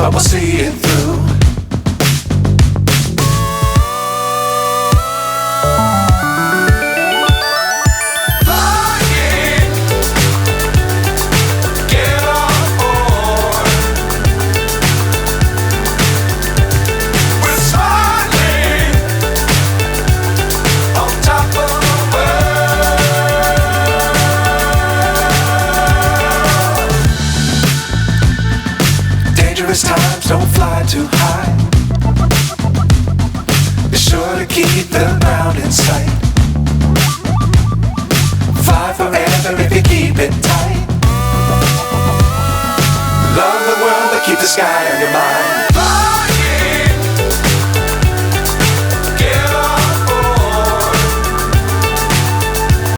but we'll see it through. Times don't fly too high. Be sure to keep the ground in sight. Fly forever if you keep it tight. Love the world but keep the sky on your mind.